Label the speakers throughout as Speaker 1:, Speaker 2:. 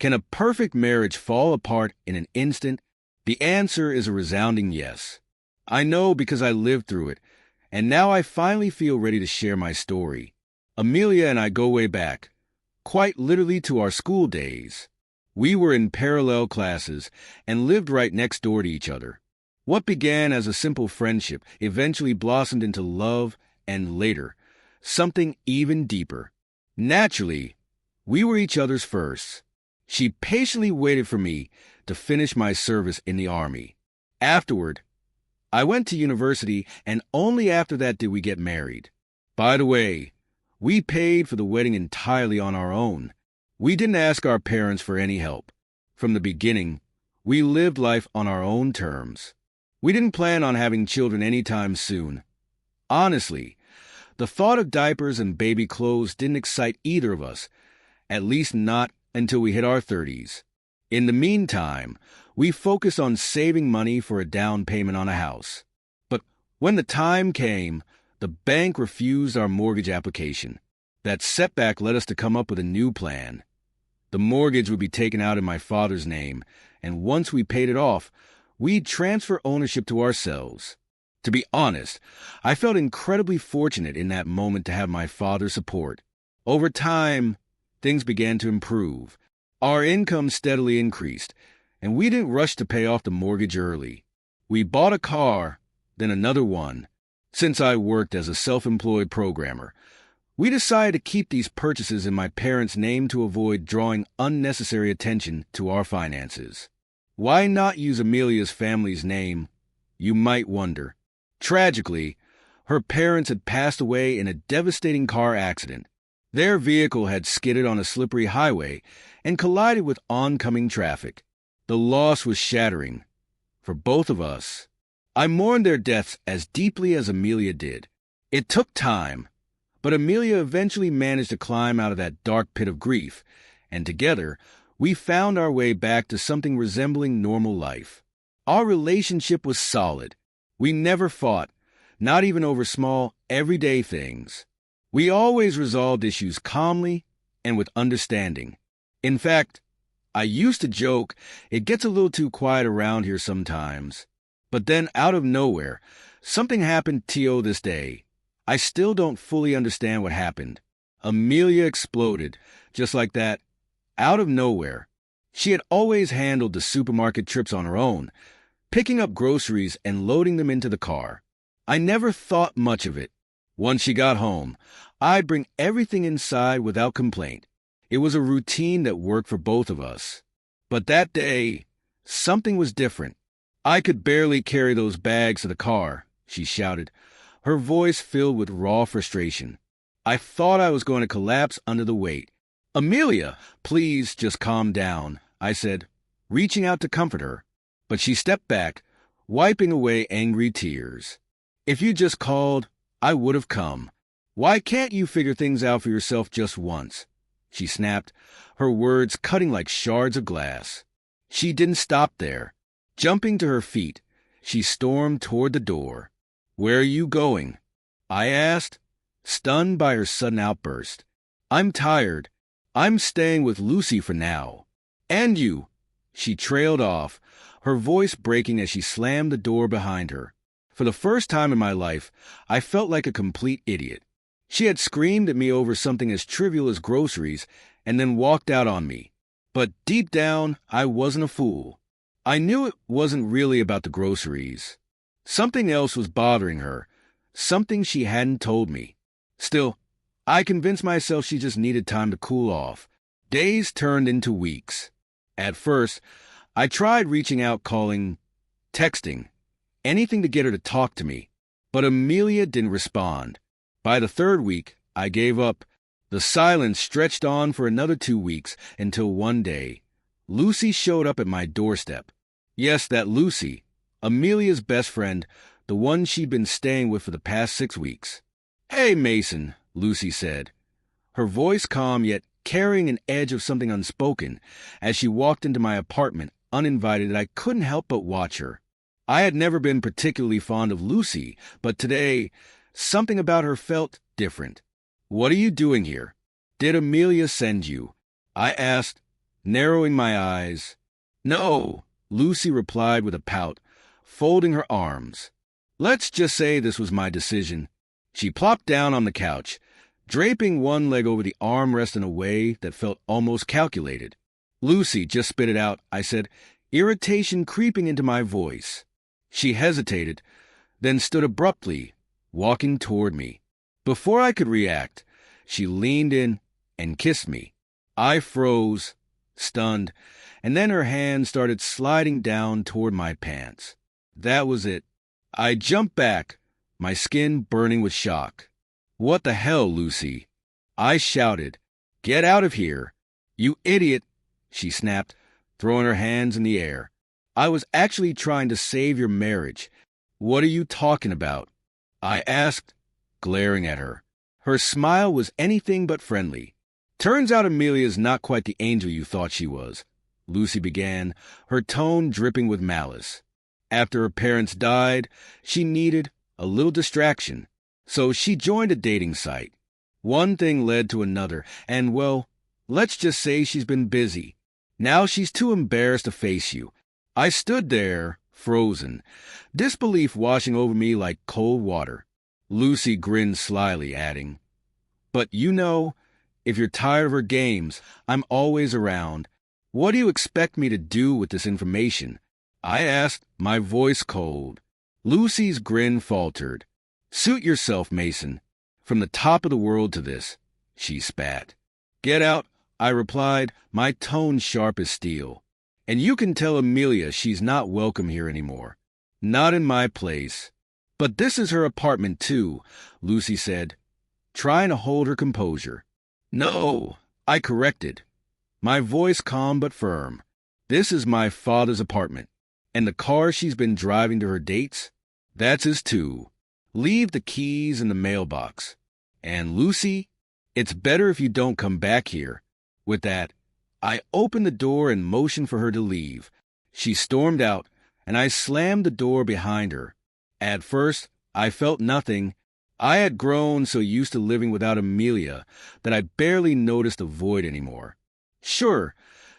Speaker 1: Can a perfect marriage fall apart in an instant? The answer is a resounding yes. I know because I lived through it, and now I finally feel ready to share my story. Amelia and I go way back, quite literally to our school days. We were in parallel classes and lived right next door to each other. What began as a simple friendship eventually blossomed into love and later, something even deeper. Naturally, we were each other's firsts. She patiently waited for me to finish my service in the Army. Afterward, I went to university, and only after that did we get married. By the way, we paid for the wedding entirely on our own. We didn't ask our parents for any help. From the beginning, we lived life on our own terms. We didn't plan on having children anytime soon. Honestly, the thought of diapers and baby clothes didn't excite either of us, at least not until we hit our 30s. In the meantime, we focused on saving money for a down payment on a house. But when the time came, the bank refused our mortgage application. That setback led us to come up with a new plan. The mortgage would be taken out in my father's name, and once we paid it off, we'd transfer ownership to ourselves. To be honest, I felt incredibly fortunate in that moment to have my father's support. Over time, things began to improve. Our income steadily increased, and we didn't rush to pay off the mortgage early. We bought a car, then another one. Since I worked as a self-employed programmer, we decided to keep these purchases in my parents' name to avoid drawing unnecessary attention to our finances. Why not use Amelia's family's name? You might wonder. Tragically, her parents had passed away in a devastating car accident. Their vehicle had skidded on a slippery highway and collided with oncoming traffic. The loss was shattering for both of us. I mourned their deaths as deeply as Amelia did. It took time, but Amelia eventually managed to climb out of that dark pit of grief, and together, we found our way back to something resembling normal life. Our relationship was solid. We never fought, not even over small, everyday things. We always resolved issues calmly and with understanding. In fact, I used to joke, it gets a little too quiet around here sometimes. But then, out of nowhere, something happened to this day. I still don't fully understand what happened. Amelia exploded, just like that, out of nowhere. She had always handled the supermarket trips on her own, picking up groceries and loading them into the car. I never thought much of it. Once she got home, I'd bring everything inside without complaint. It was a routine that worked for both of us. But that day, something was different. I could barely carry those bags to the car, she shouted, her voice filled with raw frustration. I thought I was going to collapse under the weight. Amelia, please just calm down, I said, reaching out to comfort her. But she stepped back, wiping away angry tears. If you just called, I would have come. Why can't you figure things out for yourself just once? She snapped, her words cutting like shards of glass. She didn't stop there. Jumping to her feet, she stormed toward the door. Where are you going? I asked, stunned by her sudden outburst. I'm tired. I'm staying with Lucy for now. And you? She trailed off, her voice breaking as she slammed the door behind her. For the first time in my life, I felt like a complete idiot. She had screamed at me over something as trivial as groceries and then walked out on me. But deep down, I wasn't a fool. I knew it wasn't really about the groceries. Something else was bothering her, something she hadn't told me. Still, I convinced myself she just needed time to cool off. Days turned into weeks. At first, I tried reaching out, calling, texting, anything to get her to talk to me. But Amelia didn't respond. By the third week, I gave up. The silence stretched on for another 2 weeks until one day, Lucy showed up at my doorstep. Yes, that Lucy, Amelia's best friend, the one she'd been staying with for the past 6 weeks. Hey, Mason, Lucy said, her voice calm yet carrying an edge of something unspoken as she walked into my apartment uninvited and I couldn't help but watch her. I had never been particularly fond of Lucy, but today, something about her felt different. What are you doing here? Did Amelia send you? I asked, narrowing my eyes. "No," Lucy replied with a pout, folding her arms. "Let's just say this was my decision." She plopped down on the couch, draping one leg over the armrest in a way that felt almost calculated. "Lucy, just spit it out," I said, irritation creeping into my voice. She hesitated, then stood abruptly, walking toward me. Before I could react, she leaned in and kissed me. I froze, stunned, and then her hand started sliding down toward my pants. That was it. I jumped back, my skin burning with shock. "What the hell, Lucy?" I shouted. "Get out of here. You idiot," she snapped, throwing her hands in the air. "I was actually trying to save your marriage. What are you talking about?" I asked, glaring at her. Her smile was anything but friendly. "Turns out Amelia's not quite the angel you thought she was," Lucy began, her tone dripping with malice. "After her parents died, she needed a little distraction, so she joined a dating site. One thing led to another, and, well, let's just say she's been busy. Now she's too embarrassed to face you." I stood there, frozen, disbelief washing over me like cold water. Lucy grinned slyly, adding, "But you know, if you're tired of her games, I'm always around. What do you expect me to do with this information?" I asked, my voice cold. Lucy's grin faltered. "Suit yourself, Mason. From the top of the world to this," she spat. "Get out," I replied, my tone sharp as steel. "And you can tell Amelia she's not welcome here anymore. Not in my place." "But this is her apartment, too," Lucy said, trying to hold her composure. "No," I corrected, my voice calm but firm. "This is my father's apartment. And the car she's been driving to her dates? That's his too. Leave the keys in the mailbox. And Lucy, it's better if you don't come back here." With that, I opened the door and motioned for her to leave. She stormed out, and I slammed the door behind her. At first, I felt nothing. I had grown so used to living without Amelia that I barely noticed the void anymore. Sure,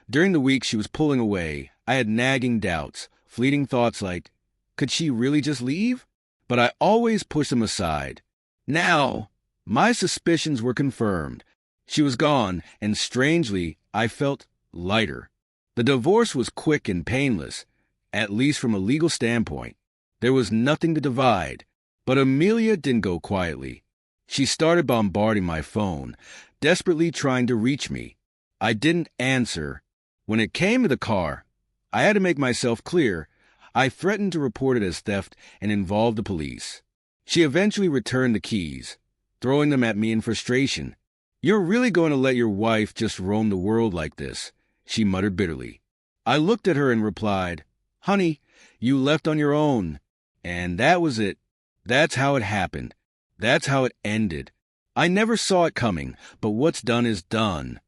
Speaker 1: during the week she was pulling away, I had nagging doubts, fleeting thoughts like, could she really just leave? But I always pushed them aside. Now, my suspicions were confirmed. She was gone, and strangely, I felt lighter. The divorce was quick and painless, at least from a legal standpoint. There was nothing to divide. But Amelia didn't go quietly. She started bombarding my phone, desperately trying to reach me. I didn't answer. When it came to the car, I had to make myself clear. I threatened to report it as theft and involve the police. She eventually returned the keys, throwing them at me in frustration. "You're really going to let your wife just roam the world like this?" she muttered bitterly. I looked at her and replied, "Honey, you left on your own." And that was it. That's how it happened. That's how it ended. I never saw it coming, but what's done is done.